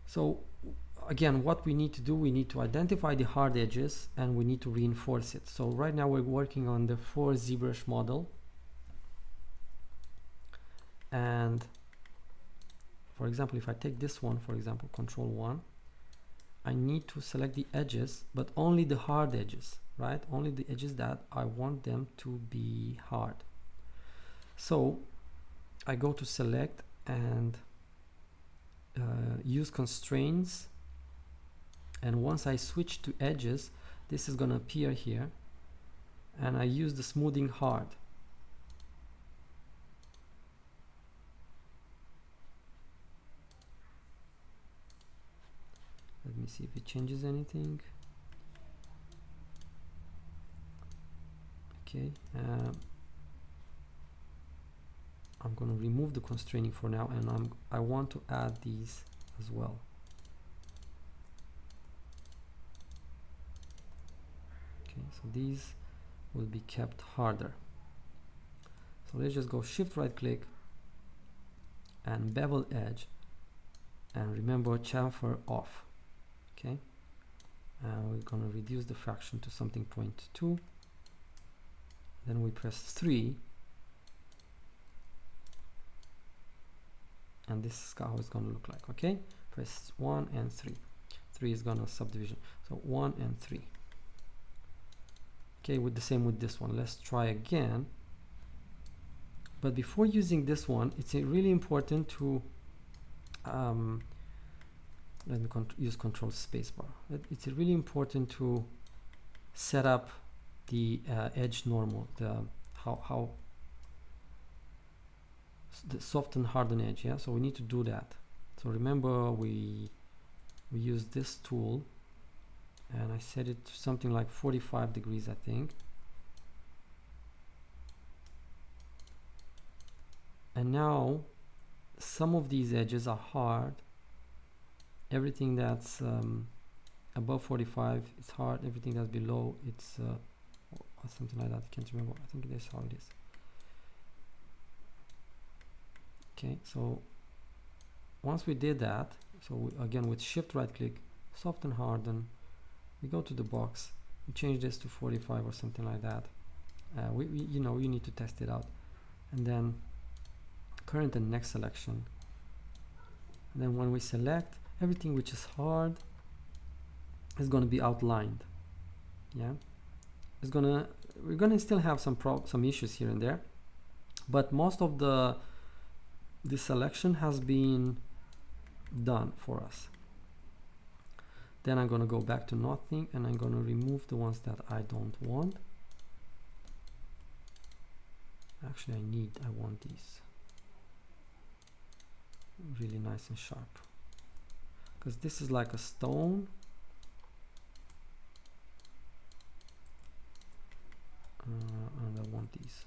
So again, what we need to do, we need to identify the hard edges and we need to reinforce it. So right now we're working on the 4 ZBrush model, and for example, if I take this one, for example, Control 1, I need to select the edges, but only the hard edges, right? Only the edges that I want them to be hard. So I go to select and use constraints, and once I switch to edges, this is going to appear here, and I use the smoothing hard. Let me see if it changes anything. Okay, I'm going to remove the constraining for now, and I want to add these as well. Okay, so these will be kept harder. So let's just go shift right click and bevel edge, and remember chamfer off. Okay, and we're going to reduce the fraction to something 0.2. Then we press 3, and this is how it's going to look like. Okay, press 1 and 3. 3 is going to subdivision, so 1 and 3. Okay, with the same with this one. Let's try again. But before using this one, it's really important to let me use Control Spacebar. It's really important to set up the edge normal, the soft and harden edge. Yeah, so we need to do that. So remember, we use this tool, and I set it to something like 45 degrees, I think. And now some of these edges are hard. Everything that's above 45 is hard. Everything that's below, it's or something like that. I can't remember. I think that's how it is. Okay, so once we did that, so again with shift right click, soften harden, we go to the box, we change this to 45 or something like that. You know, you need to test it out, and then current and next selection. And then when we select, everything which is hard is going to be outlined. Yeah, we're gonna still have some issues here and there, but most of the selection has been done for us. Then I'm going to go back to nothing, and I'm going to remove the ones that I don't want. Actually, I want these really nice and sharp, because this is like a stone. And I want these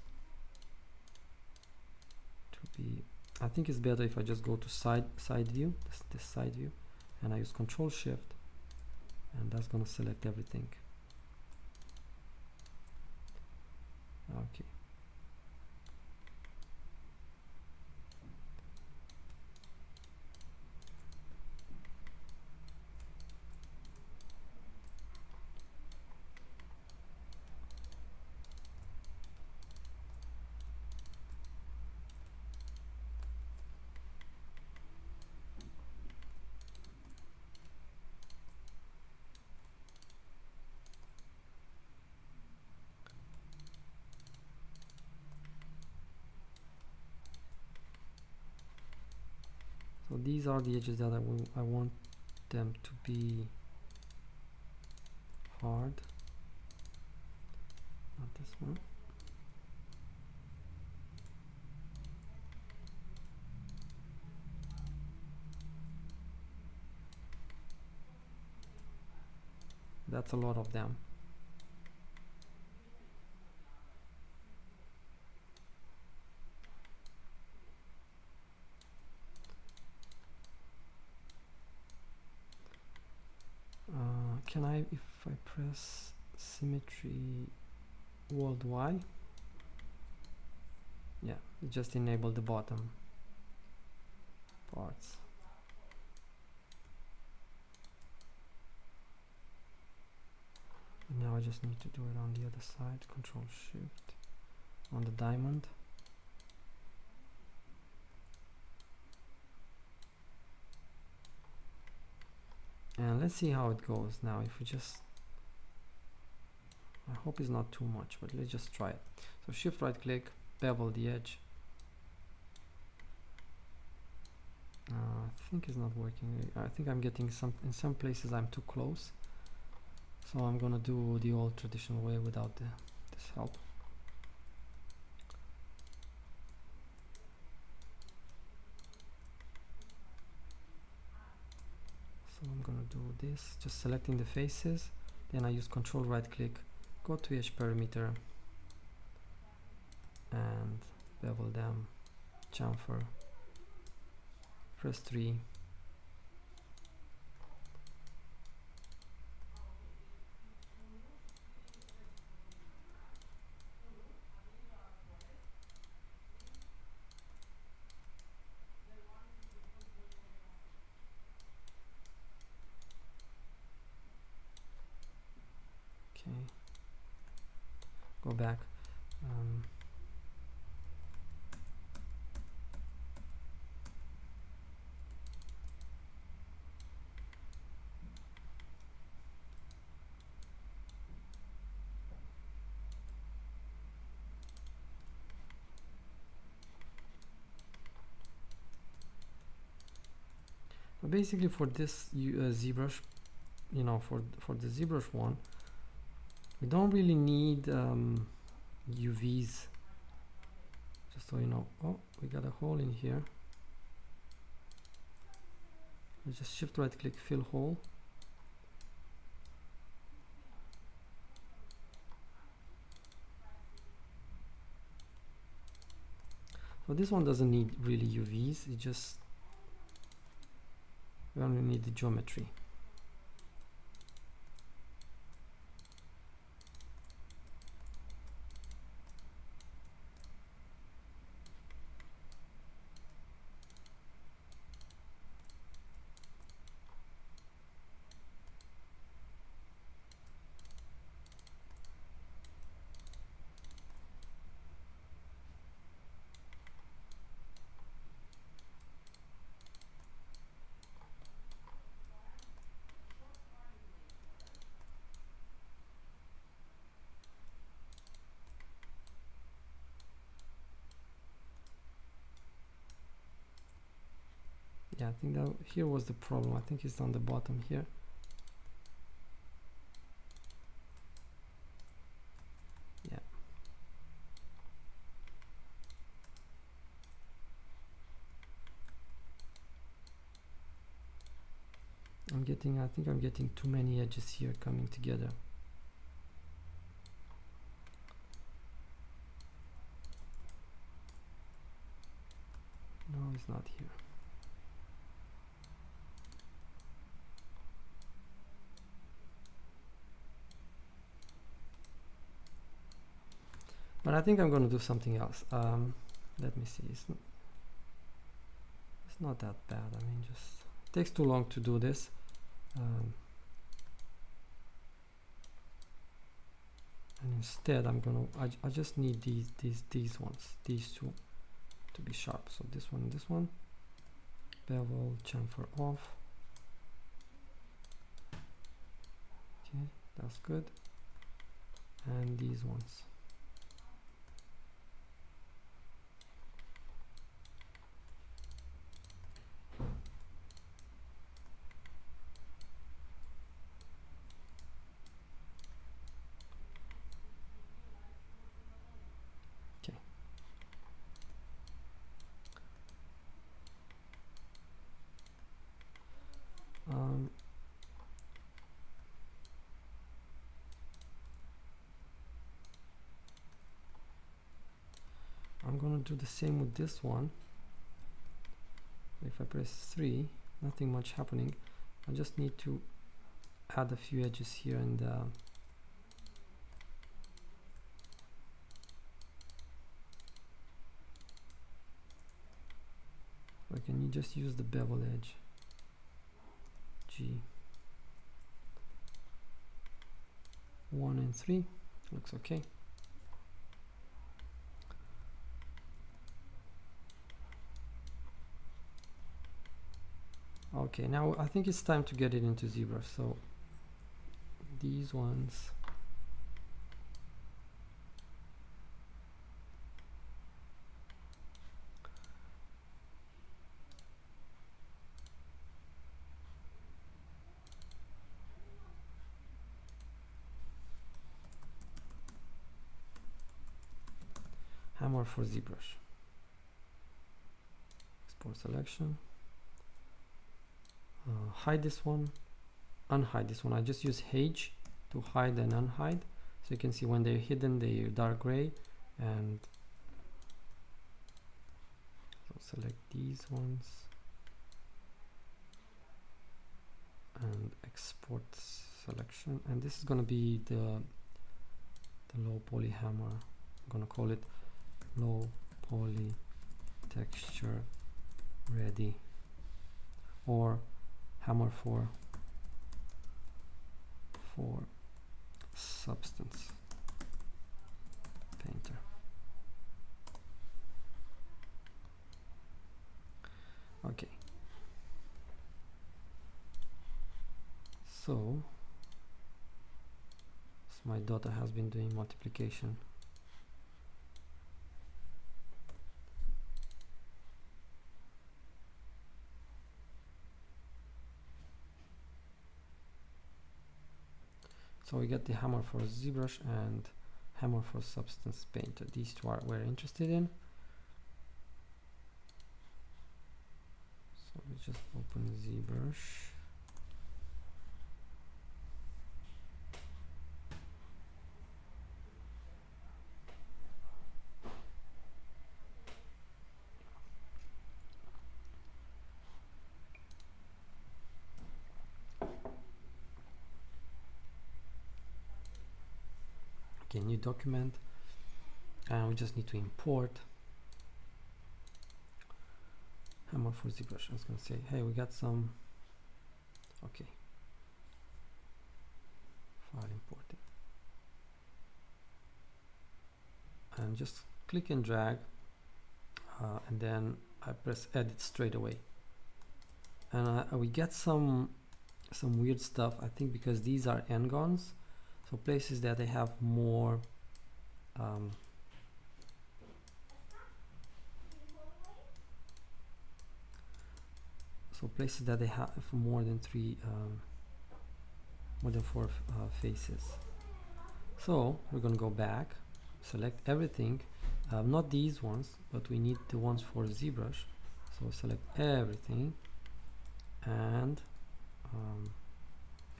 to be, I think it's better if I just go to side view, this side view, and I use Control Shift, and that's going to select everything. Okay. So these are the edges that I want them to be hard. Not this one. That's a lot of them. Can I, if I press symmetry worldwide, yeah, it just enabled the bottom parts. just need to do it on the other side. Control Shift on the diamond. And let's see how it goes now. If we just, I hope it's not too much, but let's just try it. So Shift right click, bevel the edge. I think it's not working. I think I'm getting in some places I'm too close. So I'm gonna do the old traditional way without this help. So I'm gonna do this, just selecting the faces. Then I use Control right click, go to edge perimeter and bevel them, chamfer, press 3. Okay, go back. Basically for this ZBrush, you know, for the ZBrush one, we don't really need UVs. Just so you know. Oh, we got a hole in here. We just Shift right click, fill hole. So this one doesn't need really UVs. It just, we only need the geometry. Yeah, I think that here was the problem. I think it's on the bottom here. Yeah. I think I'm getting too many edges here coming together. No, it's not here. But I think I'm going to do something else. Let me see. It's not that bad. I mean, just takes too long to do this. And instead, I'm gonna. I just need these ones, these two, to be sharp. So this one, and this one. Bevel, chamfer off. Okay, that's good. And these ones. I'm gonna do the same with this one. If I press 3, nothing much happening. I just need to add a few edges here and or can you just use the bevel edge? G. 1 and 3 looks okay. Okay, now I think it's time to get it into ZBrush. So these ones, hammer for ZBrush, export selection, hide this one, unhide this one. I just use H to hide and unhide, so you can see when they're hidden they're dark gray. And so select these ones and export selection, and this is going to be the low poly hammer. I'm going to call it low poly texture ready, or hammer for substance painter. Okay, so my daughter has been doing multiplication. So we get the hammer for ZBrush and hammer for substance painter. These two are we're interested in. So we just open ZBrush. Okay, new document, and we just need to import hammer for ZBrush. I was going to say, hey, we got some. Okay, file imported, and just click and drag, and then I press edit straight away, and we get some weird stuff, I think, because these are n-gons. So places that they have more places that they have more than four faces. So we're going to go back, select everything, not these ones, but we need the ones for ZBrush. So select everything and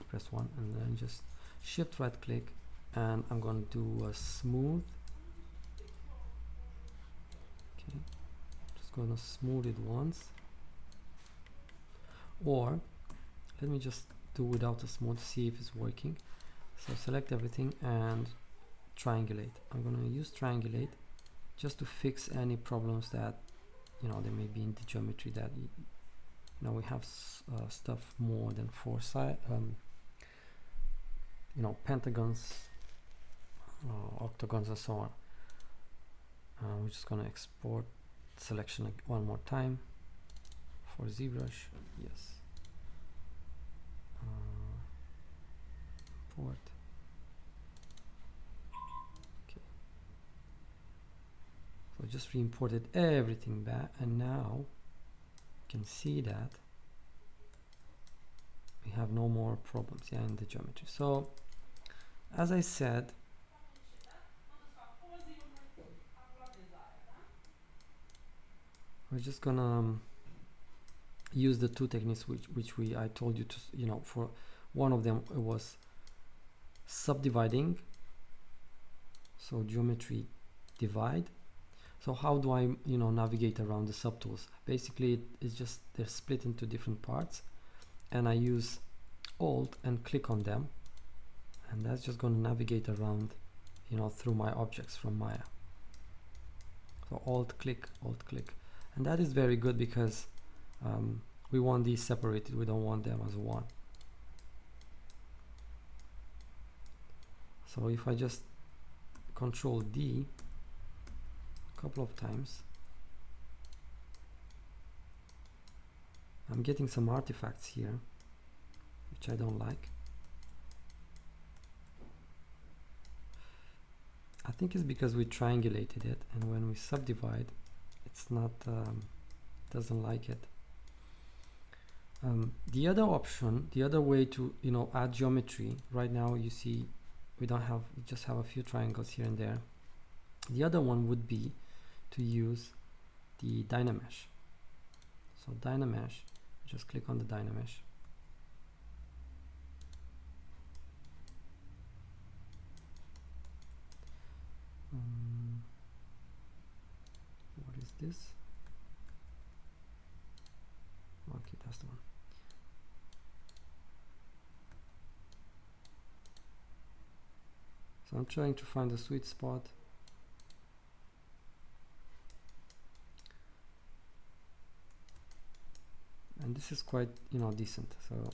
press 1, and then just shift right click, and I'm going to do a smooth. Okay, just going to smooth it once, or let me just do without a smooth, see if it's working. So select everything and triangulate. I'm going to use triangulate just to fix any problems that there may be in the geometry, that we have stuff more than 4 sides, pentagons, octagons, and so on. We're just going to export selection one more time for ZBrush. Yes. Import. Okay. So just re-imported everything back, and now you can see that we have no more problems in the geometry. So as I said, we're just gonna use the two techniques which I told you to, for one of them it was subdividing, so geometry divide. So how do I navigate around the subtools? Basically it's just they're split into different parts, and I use Alt and click on them, and that's just going to navigate around through my objects from Maya. So Alt click, and that is very good because we want these separated, we don't want them as one. So if I just Control D a couple of times, I'm getting some artifacts here which I don't like. I think it's because we triangulated it, and when we subdivide, it's not doesn't like it. The other option, the other way to add geometry, right now you see we just have a few triangles here and there. The other one would be to use the Dynamesh. So Dynamesh, just click on the Dynamesh. What is this? Okay, that's the one. So I'm trying to find a sweet spot. And this is quite, decent. So,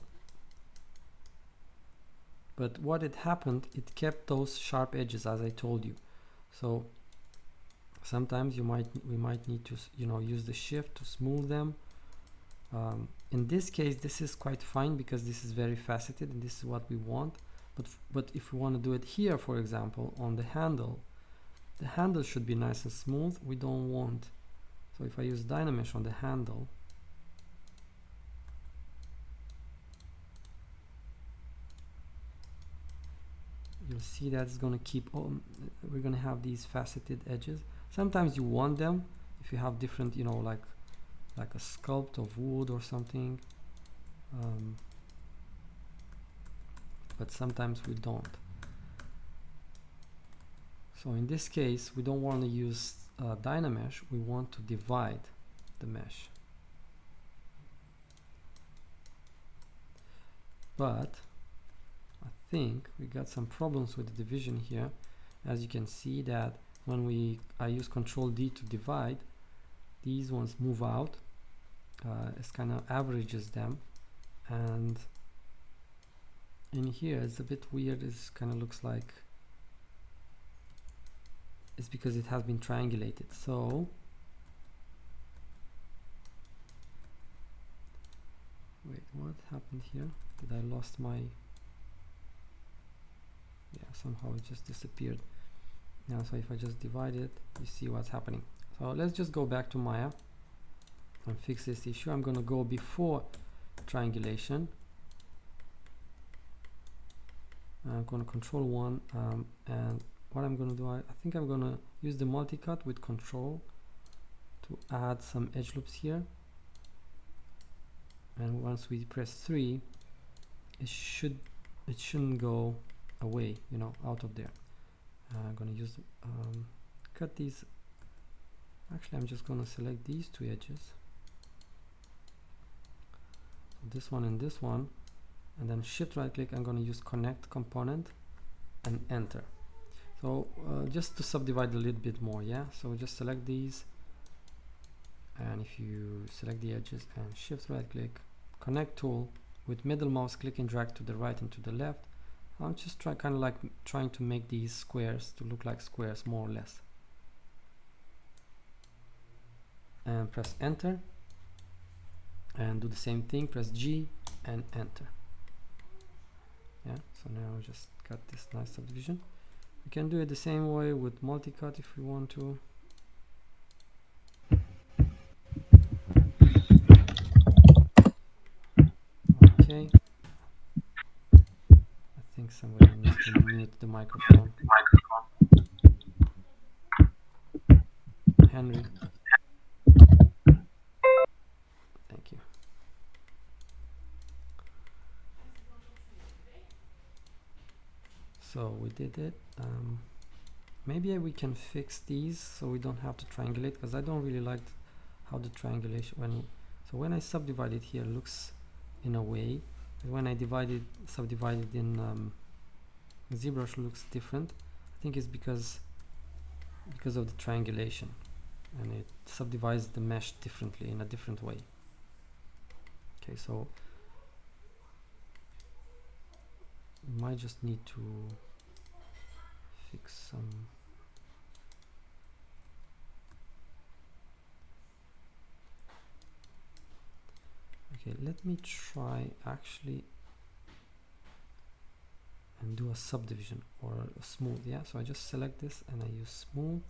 but what it happened, it kept those sharp edges, as I told you. So sometimes we might need to, use the shift to smooth them. In this case, this is quite fine because this is very faceted and this is what we want. But if we want to do it here, for example, on the handle should be nice and smooth. We don't want. So if I use Dynamesh on the handle, you'll see that it's going to keep we're going to have these faceted edges. Sometimes you want them if you have different, like a sculpt of wood or something, but sometimes we don't. So in this case, we don't want to use Dynamesh, we want to divide the mesh. But I think we got some problems with the division here. As you can see that when I use Control D to divide, these ones move out. It kind of averages them, and in here it's a bit weird. It kind of looks like it's because it has been triangulated. So wait, what happened here? Did I lost my... Yeah, somehow it just disappeared. Now, so if I just divide it, you see what's happening. So let's just go back to Maya and fix this issue. I'm going to go before triangulation. I'm going to Control 1, and what I'm going to do, I think I'm going to use the multi-cut with Control to add some edge loops here. And once we press 3, it shouldn't go away, out of there. I'm going to use cut these. Actually, I'm just going to select these two edges, this one and this one, and then shift right click. I'm going to use connect component and enter. So just to subdivide a little bit more, yeah. So just select these, and if you select the edges and shift right click, connect tool, with middle mouse click and drag to the right and to the left. I'm just trying to make these squares to look like squares, more or less. And press enter, and do the same thing, press G and enter. Yeah, so now just cut this nice subdivision. We can do it the same way with multi-cut if we want to. Okay. I think somebody needs to mute the microphone. Henry. Thank you. So we did it. Maybe we can fix these so we don't have to triangulate, because I don't really like how the triangulation when I subdivide it here looks in a way, but when I subdivide it in ZBrush looks different. I think it's because of the triangulation, and it subdivides the mesh differently, in a different way. Okay, so we might just need to fix some. Okay, let me try actually and do a subdivision or a smooth. Yeah, so I just select this and I use smooth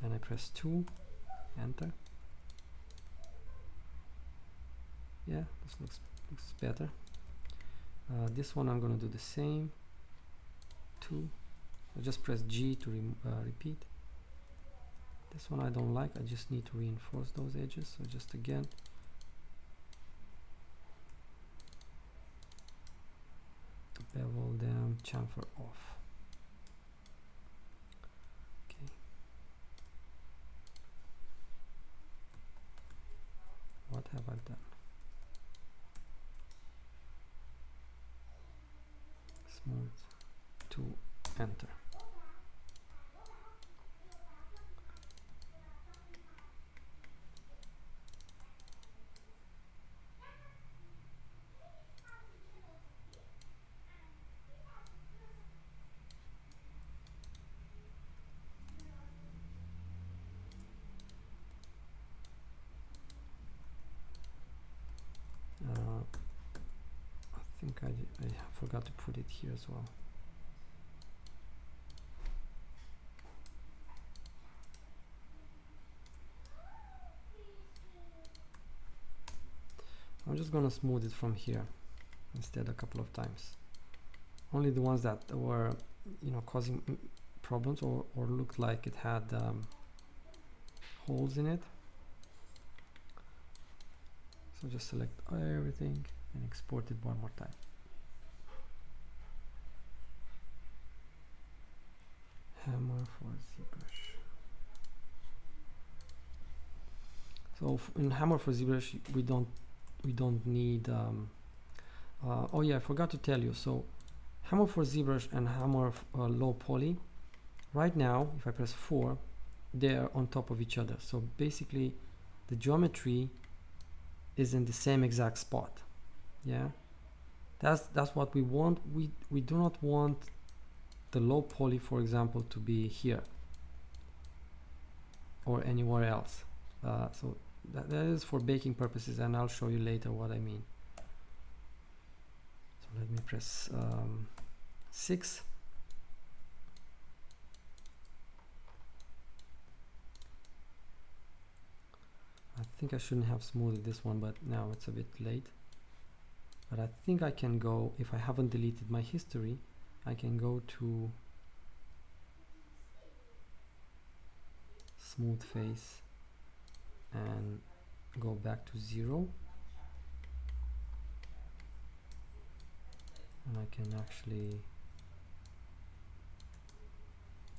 and I press 2, enter. Yeah, this looks better. This one I'm going to do the same. 2. I just press G to repeat. This one I don't like. I just need to reinforce those edges. So just again, bevel them, chamfer off. Okay. What have I done? Smooth to enter. I think I forgot to put it here as well. I'm just gonna smooth it from here instead a couple of times. Only the ones that were, you know, causing problems or looked like it had holes in it. So just select everything and export it one more time. Hammer for ZBrush. So in Hammer for ZBrush we don't need oh yeah, I forgot to tell you. So Hammer for ZBrush and Hammer low poly, right now if I press 4, they're on top of each other. So basically the geometry is in the same exact spot. Yeah, that's what we want. We do not want the low poly, for example, to be here or anywhere else. So that is for baking purposes, and I'll show you later what I mean. So let me press 6. I think I shouldn't have smoothed this one, but now it's a bit late. But I think I can go, if I haven't deleted my history, I can go to smooth face and go back to 0. And I can actually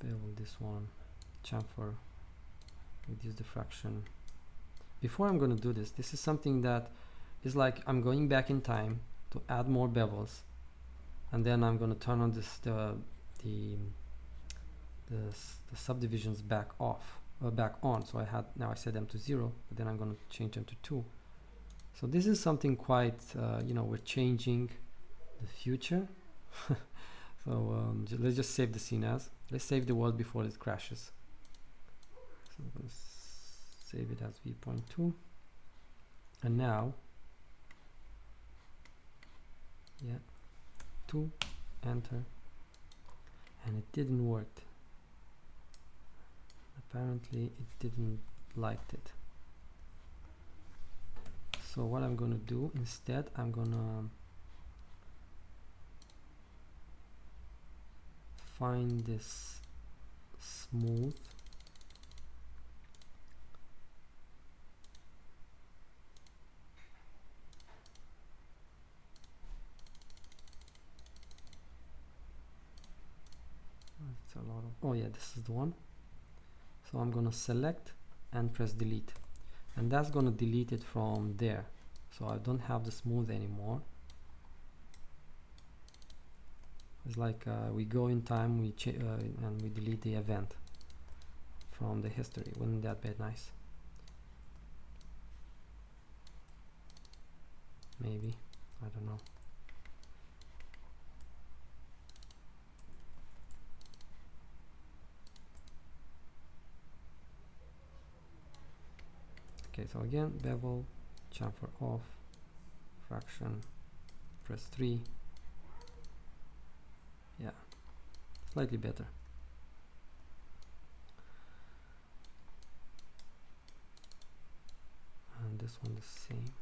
bevel this one, chamfer, reduce diffraction. Before I'm going to do this, this is something that is like I'm going back in time to add more bevels, and then I'm going to turn on this the subdivisions back off or back on. So now I set them to 0, but then I'm going to change them to 2. So this is something quite you know, we're changing the future. So let's just save the scene as. Let's save the world before it crashes. So I'm going to save it as v.2, and now, yeah, 2, enter, and it didn't work. Apparently it didn't like it. So what I'm gonna do instead, I'm gonna find this smooth, it's a lot of, oh yeah, this is the one. So I'm gonna select and press delete, and that's gonna delete it from there. So I don't have the smooth anymore. It's like we go in time, and we delete the event from the history. Wouldn't that be nice? Maybe, I don't know. Okay, so again, bevel, chamfer off, fraction, press 3. Yeah, slightly better. And this one the same.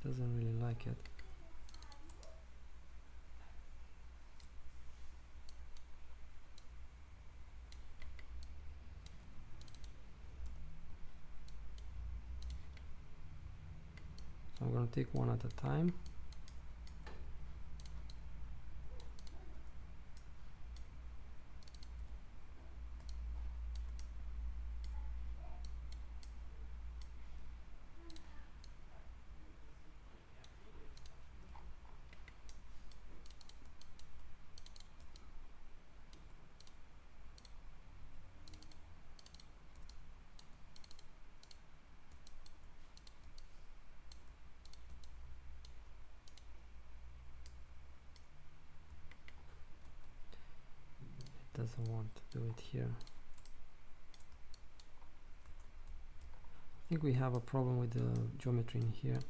Doesn't really like it. So I'm going to take one at a time. Doesn't want to do it here. I think we have a problem with the geometry in here.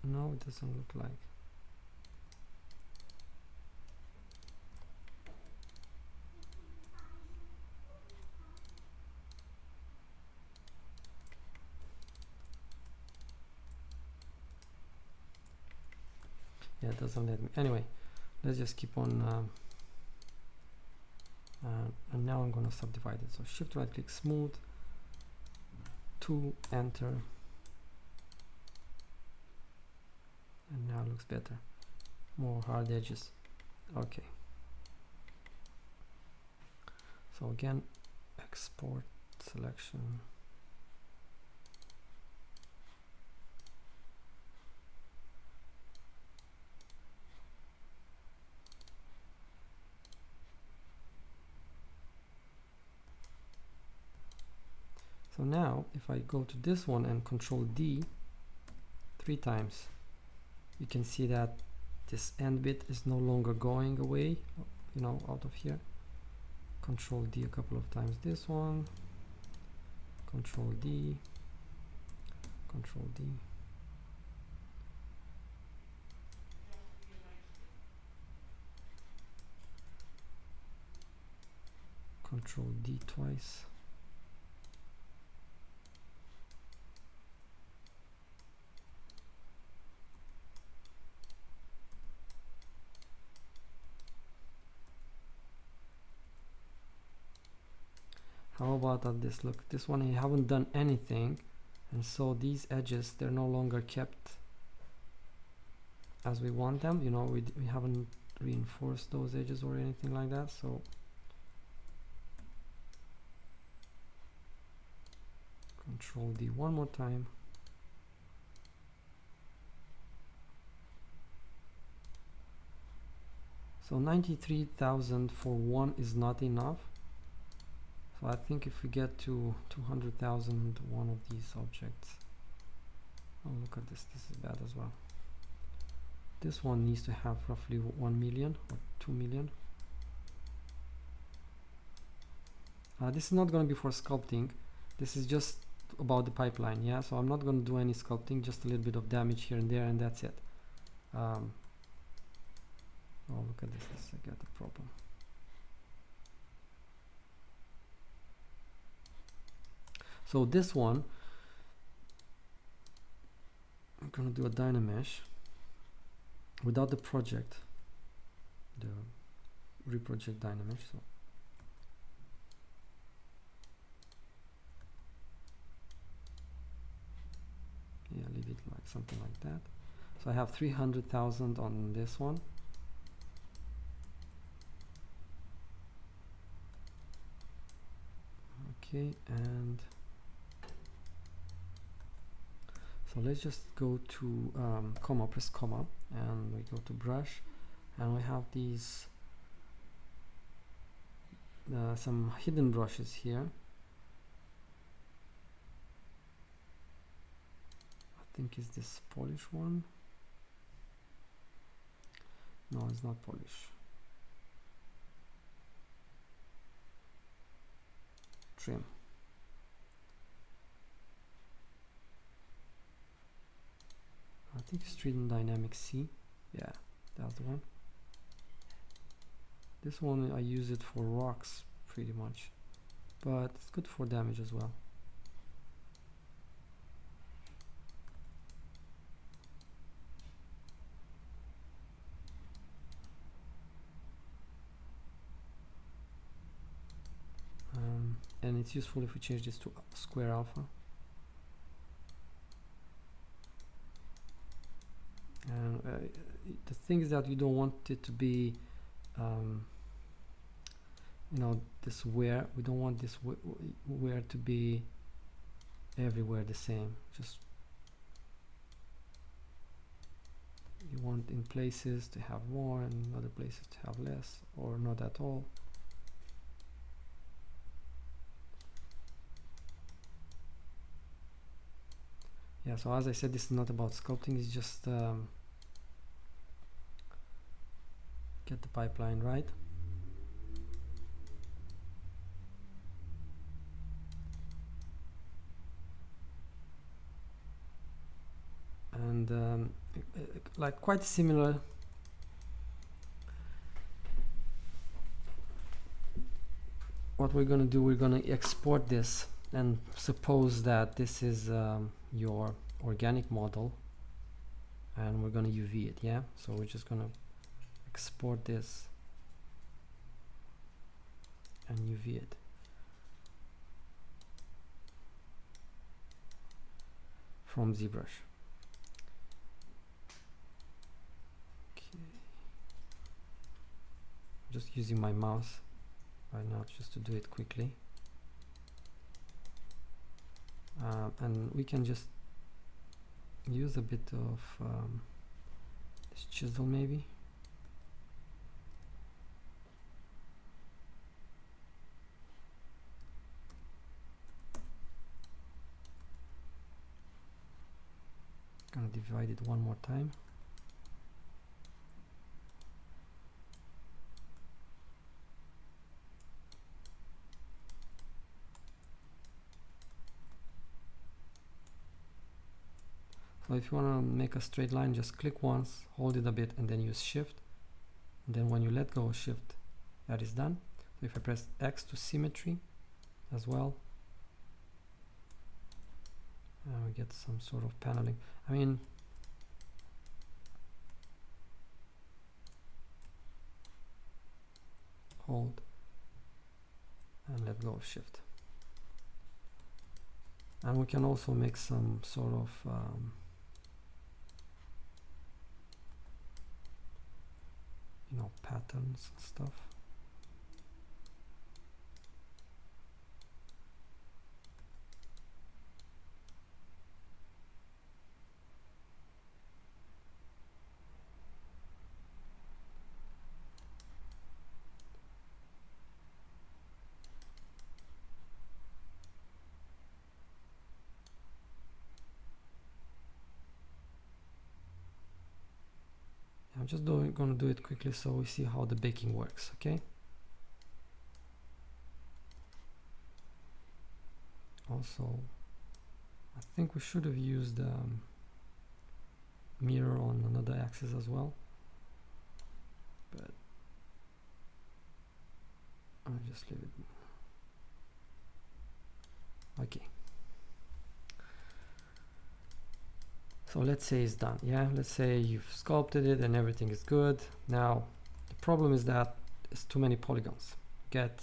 No, it doesn't look like. Yeah, it doesn't let me. Anyway, let's just keep on. And now I'm going to subdivide it. So shift right click, smooth, 2, enter. And now it looks better. More hard edges. Okay. So again, export selection. So now if I go to this one and Control D 3 times, you can see that this end bit is no longer going away, you know, out of here. Control D a couple of times, this one, Control D, Control D. Control D twice. How about that? This look, this one I haven't done anything, and so these edges, they're no longer kept as we want them. You know, we haven't reinforced those edges or anything like that. So Control D one more time. So 93,000 for one is not enough. So I think if we get to 200,000 one of these objects. Oh, look at this. This is bad as well. This one needs to have roughly 1 million or 2 million. This is not going to be for sculpting. This is just about the pipeline. Yeah, so I'm not going to do any sculpting, just a little bit of damage here and there, and that's it. Oh, look at this. I got a problem. So this one, I'm going to do a Dynamesh without the project, the reproject Dynamesh. So yeah, leave it like something like that. So I have 300,000 on this one. Okay, and so let's just go to comma, press comma, and we go to brush, and we have these some hidden brushes here. I think it's this polish one. No, it's not polish. Trim. I think it's treating dynamic C. Yeah, that's the one. This one I use it for rocks pretty much, but it's good for damage as well. And it's useful if we change this to square alpha. And the thing is that you don't want it to be you know, this wear, we don't want this wear to be everywhere the same. Just you want in places to have more and in other places to have less, or not at all. Yeah, so as I said, this is not about sculpting, it's just get the pipeline right. And like quite similar. What we're going to do, we're going to export this and suppose that this is your organic model, and we're going to UV it. Yeah, so we're just going to export this and UV it. From ZBrush. Okay. I'm just using my mouse right now just to do it quickly. And we can just use a bit of this chisel maybe. Gonna divide it one more time. So if you want to make a straight line, just click once, hold it a bit, and then use shift. And then when you let go of shift, that is done. So if I press X to symmetry as well, we get some sort of paneling. I mean, hold and let go of shift. And we can also make some sort of you know, patterns and stuff. I'm just going to do it quickly so we see how the baking works, okay? Also, I think we should have used mirror on another axis as well, but I'll just leave it. Okay. So let's say it's done. Yeah, let's say you've sculpted it and everything is good. Now the problem is that it's too many polygons. Get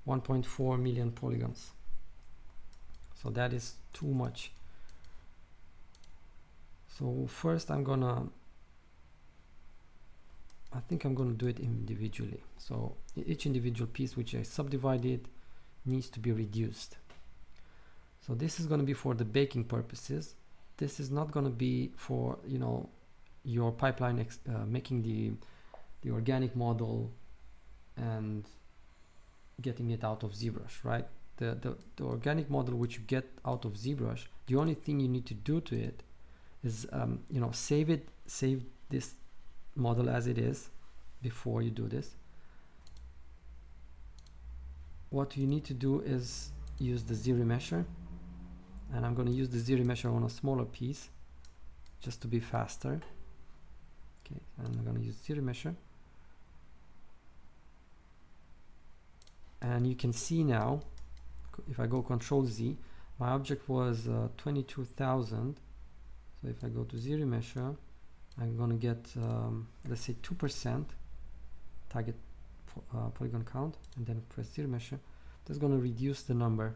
1.4 million polygons. So that is too much. So first I think I'm gonna do it individually. So each individual piece which I subdivided needs to be reduced. So this is gonna be for the baking purposes. This is not going to be for, you know, your pipeline making the organic model and getting it out of ZBrush, right? The organic model which you get out of ZBrush, the only thing you need to do to it is you know, save this model as it is before you do this. What you need to do is use the Z-remesher, and I'm going to use the Z-remesher on a smaller piece just to be faster. Okay, and I'm going to use Z-remesher, and you can see now if I go Control Z, my object was 22,000. So if I go to Z-remesher, I'm going to get let's say 2% target polygon count, and then press Z-remesher. That's going to reduce the number.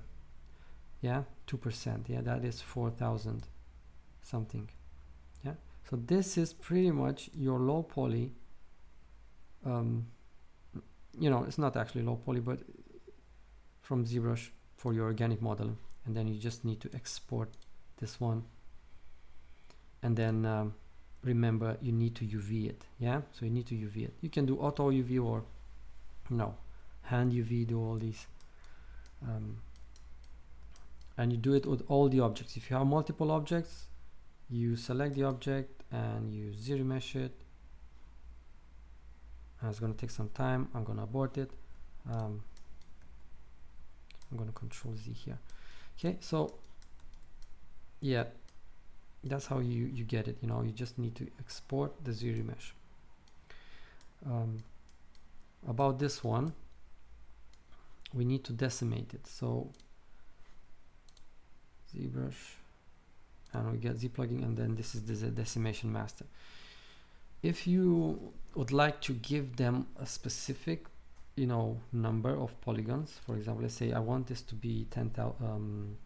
Yeah, 2%. Yeah, that is 4,000 something. Yeah, so this is pretty much your low poly. You know, it's not actually low poly, but from ZBrush for your organic model, and then you just need to export this one, and then remember you need to UV it. Yeah, so you need to UV it. You can do auto UV or no, hand UV, do all these, and you do it with all the objects. If you have multiple objects, you select the object and you Z-remesh it. And it's going to take some time. I'm going to abort it. I'm going to Control Z here. Okay, so yeah, that's how you get it. You know, you just need to export the Z-remesh. About this one, we need to decimate it. So ZBrush, and we get Z plugin, and then this is the Decimation Master. If you would like to give them a specific, you know, number of polygons, for example, let's say I want this to be 10,000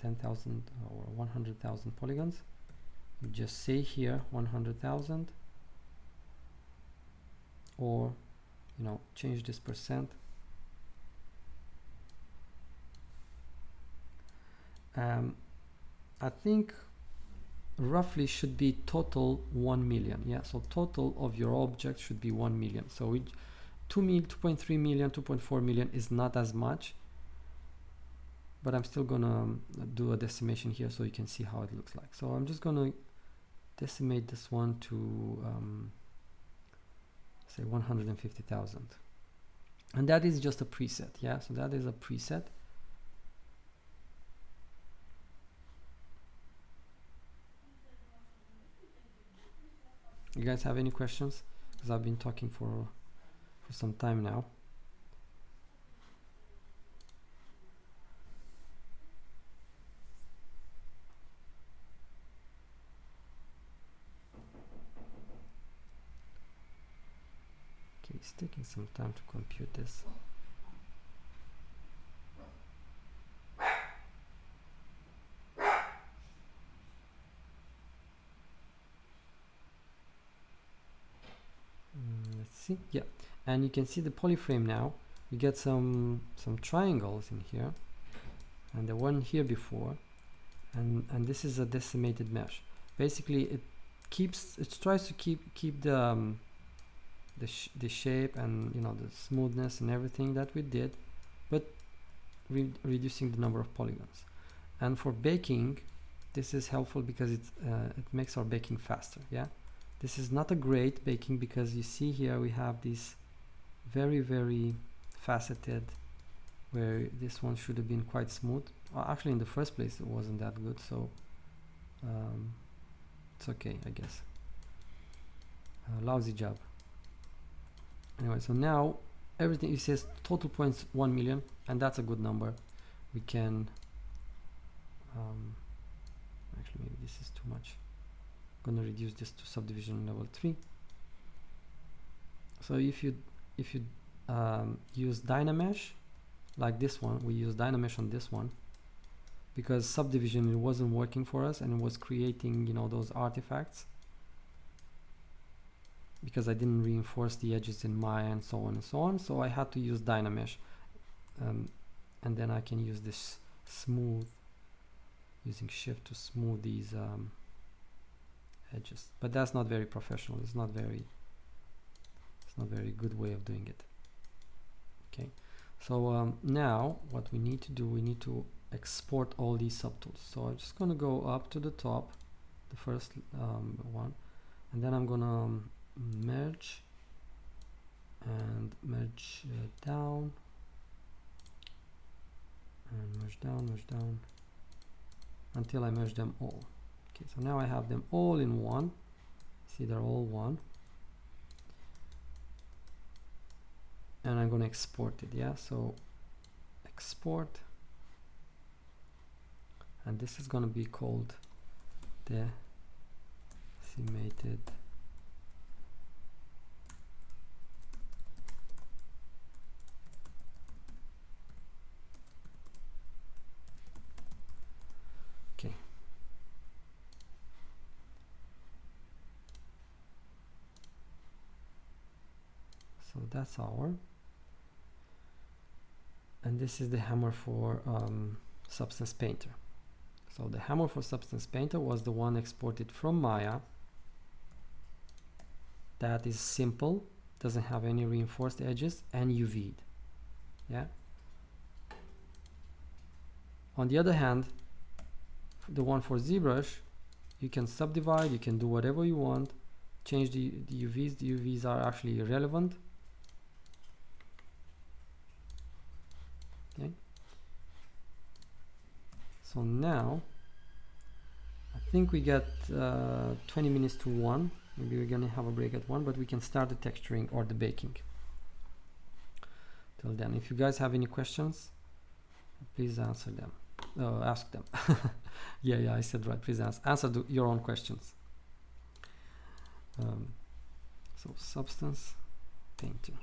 or 100,000 polygons, you just say here 100,000, or you know, change this percent. I think roughly should be total 1 million. Yeah, so total of your object should be 1 million. So 2.3 million, 2.4 million is not as much, but I'm still gonna do a decimation here so you can see how it looks like. So I'm just gonna decimate this one to say 150,000, and that is just a preset. Yeah, so that is a preset. You guys have any questions? Because I've been talking for some time now. Okay, it's taking some time to compute this. See, yeah, and you can see the polyframe now. You get some triangles in here, and the one here before, and this is a decimated mesh. Basically, it tries to keep the shape and, you know, the smoothness and everything that we did, but reducing the number of polygons. And for baking, this is helpful because it makes our baking faster. Yeah. This is not a great baking because you see here we have these very faceted, where this one should have been quite smooth. Actually, in the first place it wasn't that good, so it's okay, I guess. Lousy job. Anyway, so now everything, it says total points 1 million, and that's a good number. We can actually, maybe this is too much. Going to reduce this to subdivision level 3. So if you use Dynamesh like this one, we use Dynamesh on this one because subdivision, it wasn't working for us, and it was creating, you know, those artifacts because I didn't reinforce the edges in Maya and so on and so on. So I had to use Dynamesh, and then I can use this smooth, using shift to smooth these edges, but that's not very professional. It's not very good way of doing it. Okay, So now what we need to do, we need to export all these subtools. So I'm just going to go up to the top, the first one, and then I'm going to merge and merge down, and merge down until I merge them all. Okay, so now I have them all in one. See, they're all one, and I'm going to export it. Yeah, so export, and this is going to be called Decimated So that's our, and this is the hammer for Substance Painter. So the hammer for Substance Painter was the one exported from Maya. That is simple, doesn't have any reinforced edges, and UV'd. Yeah. On the other hand, the one for ZBrush, you can subdivide, you can do whatever you want, change the UVs. The UVs are actually irrelevant. Okay. So now, I think we get 20 minutes to 1. Maybe we're gonna have a break at 1, but we can start the texturing or the baking. Till then, if you guys have any questions, please answer them. Ask them. yeah, I said right. Please answer your own questions. So Substance Painting.